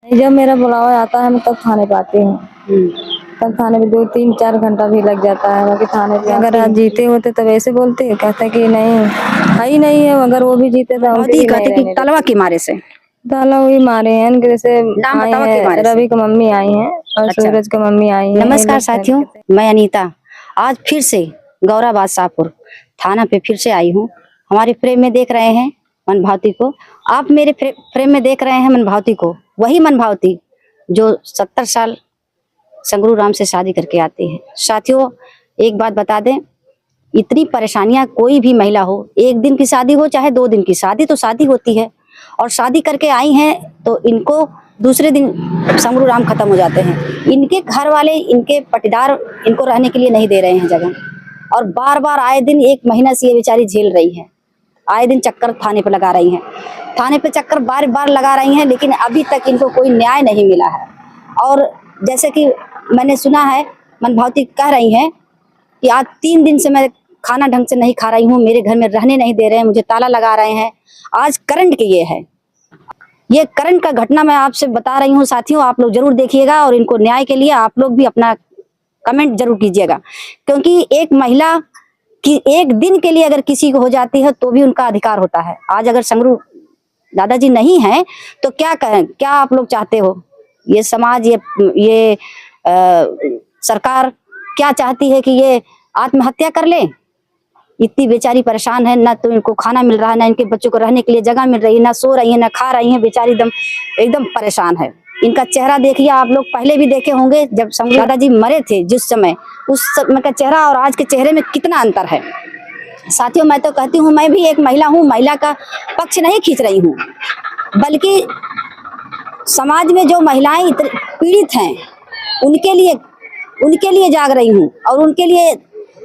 जब मेरा बुलावा आता है मैं तब थाने पे आती हूँ। तब थाने पे 2-3-4 घंटा भी लग जाता है। बाकी थाने पे अगर आज जीते होते तब ऐसे बोलते, कहते कि नहीं है ही नहीं है। अगर वो भी जीते तो मोदी कहते कि तलवा के मारे से ताला वही मारे हैं। जैसे आए हैं, रवि की मम्मी आई हैं और सूरज की मम्मी आई है। नमस्कार साथियों, मैं अनीता आज फिर से गौरा बादशाहपुर थाना पे फिर से आई हूँ। हमारे फ्रेम में देख रहे हैं मनभावती को, आप मेरे फ्रेम में देख रहे हैं मनभावती को, वही मनभावती जो 70 साल संगरू राम से शादी करके आती है। साथियों एक बात बता दें, इतनी परेशानियां कोई भी महिला हो, एक दिन की शादी हो चाहे 2 दिन की शादी, तो शादी होती है और शादी करके आई हैं तो इनको दूसरे दिन संगरू राम खत्म हो जाते हैं। इनके घर वाले, इनके पटीदार इनको रहने के लिए नहीं दे रहे हैं जगह और बार बार आए दिन 1 महीना से ये बेचारी झेल रही है। आए दिन चक्कर थाने पे लगा रही हैं, थाने पे चक्कर बार बार लगा रही हैं, लेकिन अभी तक इनको कोई न्याय नहीं मिला है। और जैसे कि मैंने सुना है, मनभावती कह रही हैं कि आज 3 दिन से मैं खाना ढंग से नहीं खा रही हूँ, मेरे घर में रहने नहीं दे रहे हैं, मुझे ताला लगा रहे हैं। आज करंट की ये करंट का घटना मैं आपसे बता रही हूँ साथियों, आप लोग जरूर देखिएगा और इनको न्याय के लिए आप लोग भी अपना कमेंट जरूर कीजिएगा, क्योंकि एक महिला की 1 दिन के लिए अगर किसी को हो जाती है तो भी उनका अधिकार होता है। आज अगर संगरू दादाजी नहीं है तो क्या कहें, क्या आप लोग चाहते हो? ये समाज, ये सरकार क्या चाहती है कि ये आत्महत्या कर ले? इतनी बेचारी परेशान है, ना तो इनको खाना मिल रहा है, ना इनके बच्चों को रहने के लिए जगह मिल रही है, ना सो रही है, ना खा रही है, बेचारी एकदम परेशान है। इनका चेहरा देखिए, आप लोग पहले भी देखे होंगे जब संगरू दादाजी मरे थे जिस समय, उस समय का चेहरा और आज के चेहरे में कितना अंतर है। साथियों मैं तो कहती हूँ, मैं भी एक महिला हूँ, महिला का पक्ष नहीं खींच रही हूँ, बल्कि समाज में जो महिलाएं पीड़ित हैं उनके लिए जाग रही हूँ और उनके लिए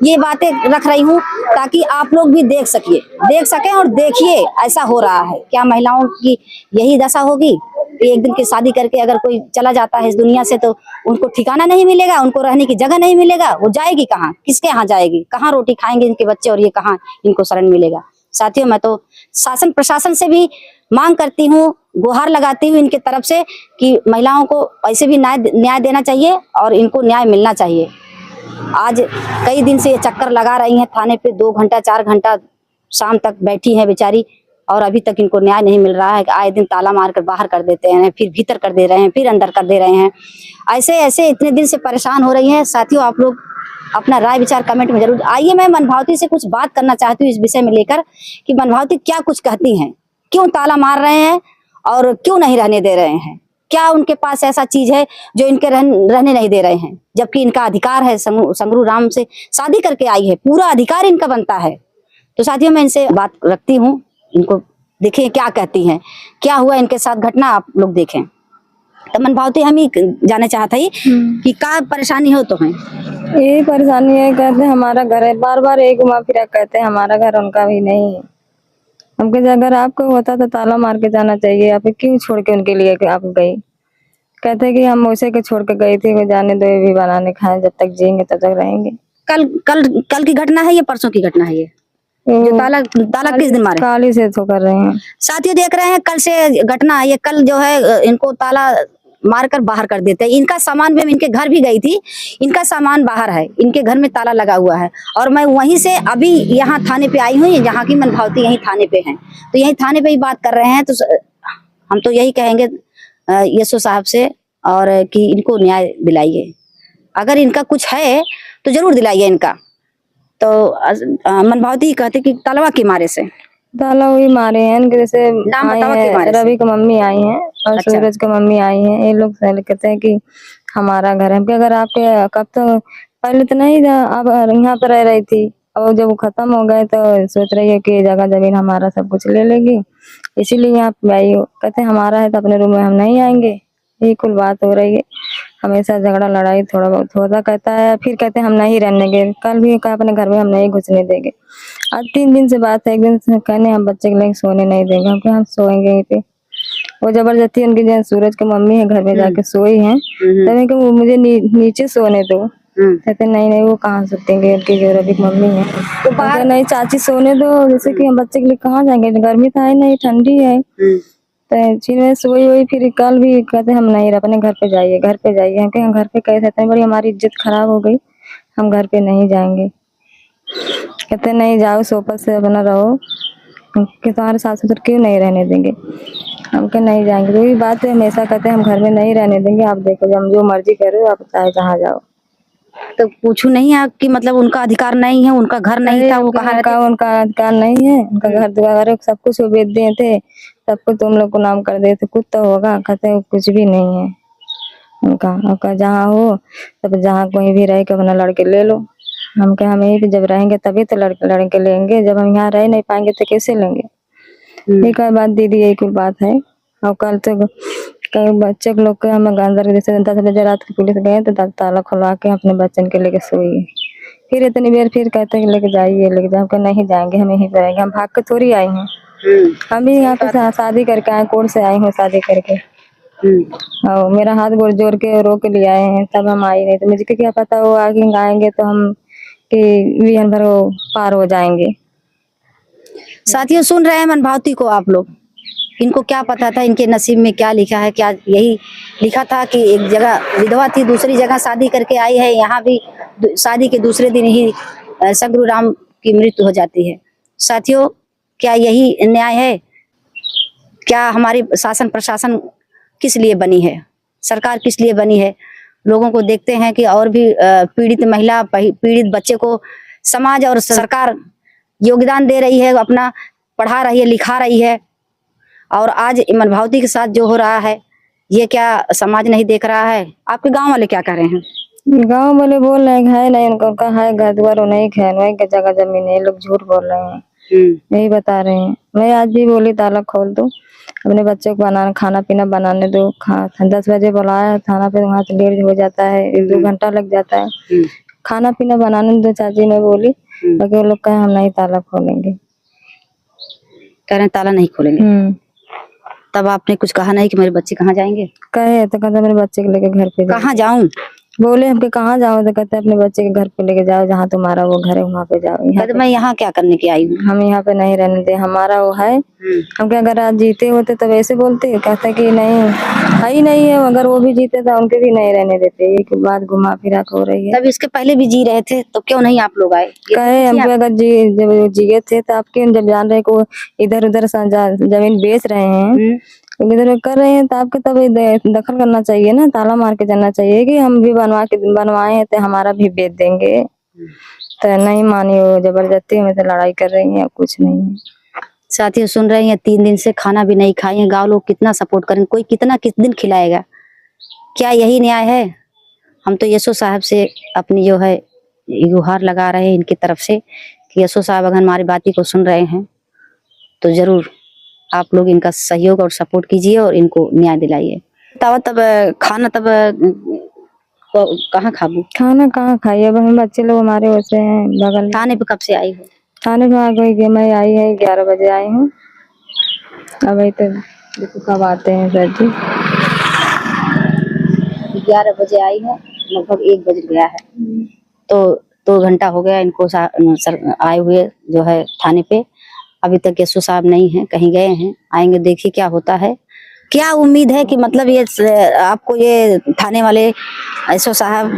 ये बातें रख रही हूँ ताकि आप लोग भी देख सकें और देखिए ऐसा हो रहा है। क्या महिलाओं की यही दशा होगी? 1 दिन की शादी करके अगर कोई चला जाता है इस दुनिया से तो उनको ठिकाना नहीं मिलेगा, उनको रहने की जगह नहीं मिलेगा, वो जाएगी कहाँ? किसके यहाँ जाएगी? कहाँ रोटी खाएंगे इनके बच्चे और ये कहाँ इनको शरण मिलेगा? साथियों मैं तो शासन प्रशासन से भी मांग करती हूँ, गुहार लगाती हूँ इनके तरफ से कि महिलाओं को ऐसे भी न्याय देना चाहिए और इनको न्याय मिलना चाहिए। आज कई दिन से ये चक्कर लगा रही हैं थाने पे, 2 घंटा 4 घंटा शाम तक बैठी हैं बेचारी और अभी तक इनको न्याय नहीं मिल रहा है। आए दिन ताला मार कर बाहर कर देते हैं, फिर भीतर कर दे रहे हैं, फिर अंदर कर दे रहे हैं। ऐसे इतने दिन से परेशान हो रही हैं। साथियों आप लोग अपना राय विचार कमेंट में जरूर। आइए मैं मनभावती से कुछ बात करना चाहती हूँ इस विषय में लेकर कि मनभावती क्या कुछ कहती हैं, क्यों ताला मार रहे हैं और क्यों नहीं रहने दे रहे हैं? क्या उनके पास ऐसा चीज है जो इनके रहने नहीं दे रहे हैं, जबकि इनका अधिकार है? संगरू राम से शादी करके आई है, पूरा अधिकार इनका बनता है। तो साथियों मैं इनसे बात रखती हूँ, इनको देखें क्या कहती हैं, क्या हुआ इनके साथ घटना आप लोग देखें। तो मनभावती हम ही जाने चाहते हैं कि क्या परेशानी हो तो है? यही परेशानी है, कहते हमारा घर है, बार बार एक घुमा फिरा कहते हैं हमारा घर, उनका भी नहीं है। हमके अगर आपको होता तो ताला मार के जाना चाहिए, आप क्यों छोड़ के उनके लिए आप गई? कहते कि हम उसे के छोड़ के गई थी, वो जाने दो, ये भी बनाने खाए, जब तक जिएंगे तब तक रहेंगे। कल की घटना है, ये परसों की घटना है? ये जो ताला किस दिन मारे? काली से तो कर रहे हैं। साथियों देख रहे हैं कल से घटना, ये कल जो है इनको ताला मारकर बाहर कर देते हैं। इनका सामान भी, इनके घर भी गई थी, इनका सामान बाहर है, इनके घर में ताला लगा हुआ है और मैं वहीं से अभी यहाँ थाने पे आई हूँ, यहाँ की मनभावती यही थाने पे है, तो यही थाने पे ही बात कर रहे हैं। तो हम तो यही कहेंगे यशो साहब से और कि इनको न्याय दिलाइए, अगर इनका कुछ है तो जरूर दिलाइए इनका। तो मनभावती कहते कि तलवा के मारे से ताला वही मारे हैं, जैसे रवि की मम्मी आई हैं और सूरज की मम्मी आई हैं। ये लोग कहते हैं कि हमारा घर है, अगर आपके कब तो पहले तो नहीं था, अब यहाँ पर रह रही थी, और जब वो खत्म हो गए तो सोच रही है कि जगह जमीन हमारा सब कुछ ले लेगी, इसीलिए यहाँ पे आई हो। कहते हमारा है तो अपने रूम में हम नहीं आएंगे, यही कुल बात हो रही है। हमेशा झगड़ा लड़ाई थोड़ा बहुत होता कहता है, फिर कहते हम नहीं रहने देंगे। कल भी कहा अपने घर में हम नहीं घुसने देंगे। आज 3 दिन से बात है, 1 दिन से कहने हम बच्चे के लिए सोने नहीं देंगे, हम सोएंगे यहीं पे। वो जबरदस्ती उनकी जो सूरज की मम्मी है घर में जाके सोई है, तभी वो मुझे नीचे सोने दो, कहते नहीं वो कहाँ सोतेंगे, उनकी जो रवि की मम्मी है तो बाहर नहीं चाची सोने दो, जैसे कि हम बच्चे के लिए कहाँ जाएंगे, गर्मी तो है नहीं, ठंडी है। तो चीन में से वही फिर कल भी कहते हम नहीं रह, अपने घर पे जाइए, घर पे जाइए। हम कहे घर पे कैसे, इतनी बड़ी हमारी इज्जत खराब हो गई, हम घर पे नहीं जाएंगे। कहते नहीं जाओ, सोपत से अपना रहो, कि तुम्हारे सास ससुर क्यों नहीं रहने देंगे। हम कहे नहीं जाएंगे। तो वही बात है, हमेशा कहते हैं हम घर में नहीं रहने देंगे, आप देखो हम जो मर्जी करो, आप चाहे जहाँ जाओ। तो पूछू नहीं आप कि मतलब उनका अधिकार नहीं है, उनका घर नहीं था, वो कहाँ रहते? उनका अधिकार नहीं है, उनका घर द्वार सब कुछ वो बेच दिए थे, सब कुछ तुम लोग को नाम कर दिए थे, कुछ तो होगा। कहते हैं कुछ भी नहीं है उनका जहाँ हो तब जहाँ कहीं भी रह के अपना लड़के ले लो। हम कहे हम यहीं पे जब रहेंगे तभी तो लड़के लेंगे, जब हम यहाँ रह नहीं पाएंगे तो कैसे लेंगे। एक बात दीदी, यही कुल बात है। और कल तो कई बच्चे लोग के हम अंदर जैसे 10 बजे रात की पुलिस गए तो ताला खुलवा के अपने बच्चन के लेके सोई। फिर इतनी देर फिर कहते हैं लेके जाइए, लेके जाओ। हम नहीं जाएंगे, हम यहीं पे रहेंगे, हम भाग के थोड़ी आई हैं। हम भी यहाँ पे शादी करके आए, कोर्ट से आई हूँ शादी करके। और मेरा हाथ गोड़ जोड़ के रो के ले आए हैं, तब हम आई नहीं। तो मुझे क्या पता वो आगे आएंगे तो हम कि वीहन भर वो पार हो जाएंगे। साथियों सुन रहे हैं मनभावती को आप लोग, इनको क्या पता था इनके नसीब में क्या लिखा है। क्या यही लिखा था कि एक जगह विधवा थी, दूसरी जगह शादी करके आई है, यहाँ भी शादी के दूसरे दिन ही सगरू राम की मृत्यु हो जाती है। साथियों क्या यही न्याय है? क्या हमारी शासन प्रशासन किस लिए बनी है, सरकार किस लिए बनी है? लोगों को देखते हैं कि और भी पीड़ित महिला, पीड़ित बच्चे को समाज और सरकार योगदान दे रही है, अपना पढ़ा रही है, लिखा रही है। और आज मनभावती के साथ जो हो रहा है ये क्या समाज नहीं देख रहा है? आपके गांव वाले क्या कह रहे हैं? गांव वाले बोल रहे हैं है नहीं, उनका है घर द्वार नहीं है, वही का जगह जमीन है, लोग झूठ बोल रहे हैं, यही बता रहे हैं। मैं आज भी बोली ताला खोल दो, अपने बच्चे को बनाना खाना पीना बनाने दो। 10 बजे बुलाया थाना पे, वहाँ से लेट हो जाता है, 1-2 घंटा लग जाता है। खाना पीना बनाने दो चाची, मैं बोली। बाकी वो लोग कहे हम नहीं ताला खोलेंगे, कह रहे हैं ताला नहीं खोलेंगे। तब आपने कुछ कहा नहीं कि मेरे बच्चे कहाँ जाएंगे? कहे तो कहते मेरे बच्चे को लेके घर पे कहाँ जाऊं? बोले हमके कहाँ जाओ, तो कहते अपने बच्चे के घर पे लेके जाओ, जहाँ तुम्हारा वो घर है वहाँ पे जाओ। यहाँ मैं यहाँ क्या करने की आई हूँ? हम यहाँ पे नहीं रहने दे, हमारा वो है। हम क्या अगर आज जीते होते तब ऐसे बोलते, कहते कि नहीं है ही नहीं है, अगर वो भी जीते तो उनके भी नहीं रहने देते। एक बात घुमा फिरा हो रही है। तब इसके पहले भी जी रहे थे तो क्यों नहीं आप लोग आए? कहे हमको अगर जब जिए थे तो आपके जब जान रहे को इधर उधर जमीन बेच रहे हैं, इधर कर रहे हैं, तो आपके तब दखल करना चाहिए ना, ताला मार के जाना चाहिए कि हम भी बनवाए हैं तो हमारा भी बेच देंगे। तो नहीं मानी, वो जबरदस्ती में तो लड़ाई कर रही है, कुछ नहीं है। साथियों सुन रहे हैं 3 दिन से खाना भी नहीं खाई है, गाँव लोग कितना सपोर्ट करेंगे, कोई कितना किस दिन खिलाएगा? क्या यही न्याय है? हम तो यशो साहब से अपनी जो है गुहार लगा रहे हैं इनकी तरफ से कि यशो साहब अगर हमारी बाती को सुन रहे हैं तो जरूर आप लोग इनका सहयोग और सपोर्ट कीजिए और इनको न्याय दिलाइए। तब खाना तब कहाँ खाबू? खाना कहाँ खाइए, हम बच्चे लोग हमारे वैसे हैं बगल। थाने पे कब से आई हो? थाने पे आ गई, मैं आई है 11 बजे आई हूँ। अब तो देखो कब आते हैं सर जी। 11 बजे आई है, लगभग 1 बज गया है, तो 2 घंटा हो गया इनको आए हुए जो है थाने पे। अभी तक यशो साहब नहीं है, कहीं गए हैं, आएंगे, देखिए क्या होता है। क्या उम्मीद है कि मतलब ये आपको ये थाने वाले यशो साहब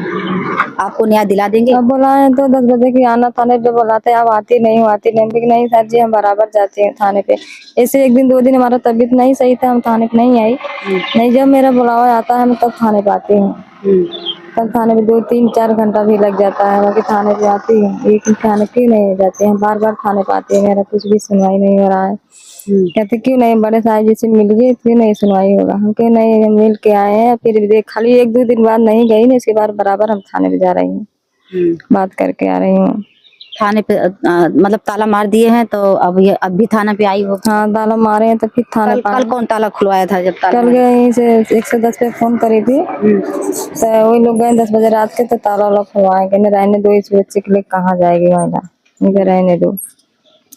आपको न्याय दिला देंगे? अब बुलाए तो 10 बजे की आना थाने पे, बुलाते आप आती नहीं हो, आती नहीं। नहीं सर जी हम बराबर जाते हैं थाने पे। ऐसे 1 दिन 2 दिन हमारा तबीयत नहीं सही था, हम थाने पे नहीं आई। नहीं जब मेरा बुलावा आता है मैं तब थाने पे आती हूँ। तब थाने पे 2-3-4 घंटा भी लग जाता है, बाकी थाने पे आती है। एक थाने क्यों नहीं जाते हैं, बार बार थाने पे आते हैं, मेरा कुछ भी सुनवाई नहीं हो रहा है। कहते क्यों नहीं बड़े साहब जी से मिलिए, क्यों नहीं सुनवाई होगा। हम कहे नहीं मिल के आए हैं, फिर देख खाली 1-2 दिन बाद नहीं गई ना, इसके बाद बराबर हम थाने पे जा रही हूँ, बात करके आ रही हूँ। थाने पे मतलब ताला मार दिए हैं तो अब भी थाना पे आई हो? हाँ ताला मारे हैं तो फिर थाना कल कौन ताला खुलवाया था? जब ताला कल गए से 110 पे फोन करी थी, तो वही लोग गए 10 बजे रात के, तो ताला वाला खुलवाए, कहने रहने दो, इस बच्चे के लिए कहाँ जाएगी महिला, इनके रहने दो।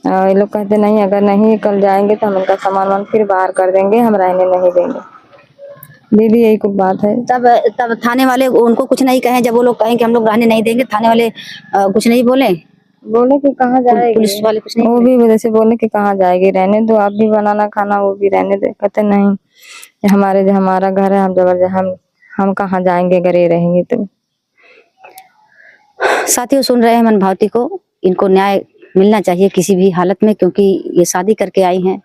ये लोग कहते नहीं अगर नहीं कल जाएंगे तो हम इनका सामान फिर बाहर कर देंगे, हम रहने नहीं देंगे। दीदी यही कुछ बात है। तब थाने वाले उनको कुछ नहीं कहे? जब वो लोग कहें कि हम लोग रहने नहीं देंगे, थाने वाले कुछ नहीं बोले? बोले कि कहाँ जाएगी, पुलिस वाले कुछ नहीं वो भी जैसे बोले कि कहाँ जाएगी, रहने दो, आप भी बनाना खाना, वो भी रहने दे। कहते नहीं, ये हमारा घर है, हम जबरदस्त हम कहाँ जाएंगे अगर ये रहेंगे तो। साथियों सुन रहे हैं मन भावती को, इनको न्याय मिलना चाहिए किसी भी हालत में, क्योंकि ये शादी करके आई हैं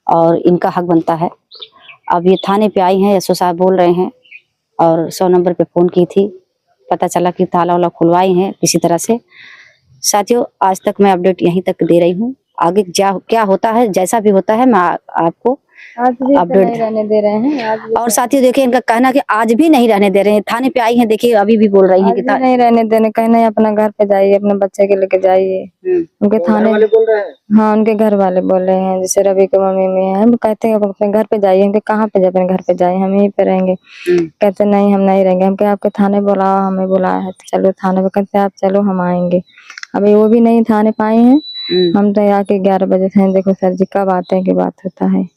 और इनका हक बनता है। अब ये थाने पे आई हैं, एसओ साहब बोल रहे हैं, और 100 नंबर पे फोन की थी, पता चला कि ताला वाला खुलवाई हैं किसी तरह से। साथियों आज तक मैं अपडेट यहीं तक दे रही हूँ, आगे क्या होता है, जैसा भी होता है मैं आपको आज भी तो अपडेट नहीं रहने दे रहे हैं, आज भी और साथियों देखिए इनका कहना कि आज भी नहीं रहने दे रहे हैं, थाने पे आई हैं, देखिए अभी भी बोल रही हैं आज कि भी नहीं रहने देने, कहना है अपना घर पे जाइए, अपने बच्चे के लेके जाइए। उनके थाने वाले बोल रहे हैं, हाँ उनके घर वाले बोल रहे हैं, जैसे रवि के मम्मी में है, वो कहते हैं अपने घर पे जाइए। हम कहाँ पे जाए, अपने घर पे जाइए, हम यहीं पे रहेंगे। कहते नहीं हम नहीं रहेंगे। हम क्या आपके थाने बुलाओ, हमें बुलाया है तो चलो थाने पे। कहते आप चलो हम आएंगे, अभी वो भी नहीं थाने पाए हैं। हम तो यहाँ के 11 बजे से देखो सर जी कब आते हैं की बात होता है।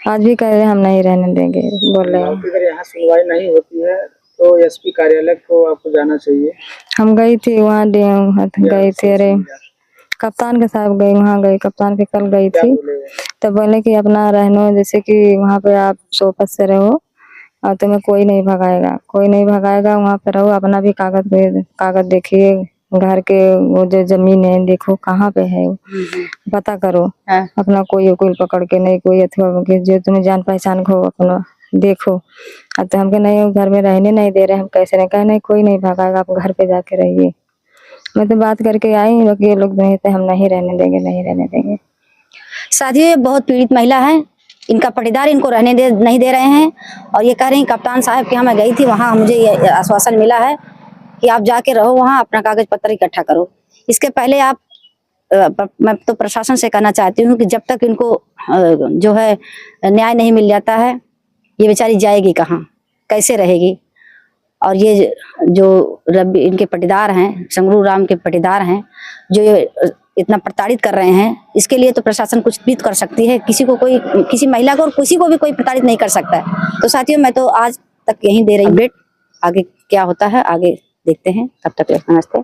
आज भी कह रहे हैं हम नहीं रहने देंगे, बोल रहे हैं। अगर यहाँ सुनवाई नहीं होती है तो एसपी कार्यालय को आपको जाना चाहिए। हम गई थी वहाँ गई थी, अरे कप्तान के साथ गई, वहाँ गई कप्तान के कल गई थी, तो बोले कि अपना रहना, जैसे कि वहाँ पे आप सोपत से रहो और तुम्हें कोई नहीं भगाएगा, कोई नहीं भगाएगा, वहाँ पे रहो, अपना भी कागज देखिए, घर के वो जो जमीन है देखो कहाँ पे है वो, पता करो। अपना कोई वकील पकड़ के नहीं, कोई अथवा जो तुम्हें जान पहचान को अपना देखो। अब तो हमके नहीं घर में रहने नहीं दे रहे, हम कैसे रहे, कहे नहीं कोई नहीं भगाएगा, आप घर पे जाके रहिए। मैं तो बात करके आई, ये लोग नहीं थे, हम नहीं रहने देंगे, नहीं रहने देंगे। साथियों ये बहुत पीड़ित महिला है, इनका पटीदार इनको नहीं दे रहे हैं, और ये कह रही हैं कप्तान साहब के यहाँ मैं गई थी, वहाँ मुझे ये आश्वासन मिला है कि आप जाके रहो, वहाँ अपना कागज पत्र इकट्ठा करो। इसके पहले आप मैं तो प्रशासन से कहना चाहती हूँ कि जब तक इनको जो है न्याय नहीं मिल जाता है, ये बेचारी जाएगी कहाँ, कैसे रहेगी। और ये जो रवि इनके पटीदार हैं, संगरू राम के पटीदार हैं, जो ये इतना प्रताड़ित कर रहे हैं, इसके लिए तो प्रशासन कुछ भी कर सकती है। किसी महिला को और किसी को भी कोई प्रताड़ित नहीं कर सकता है। तो साथियों मैं तो आज तक यहीं दे रही हूँ अपडेट, आगे क्या होता है आगे देखते हैं, तब तक नमस्ते।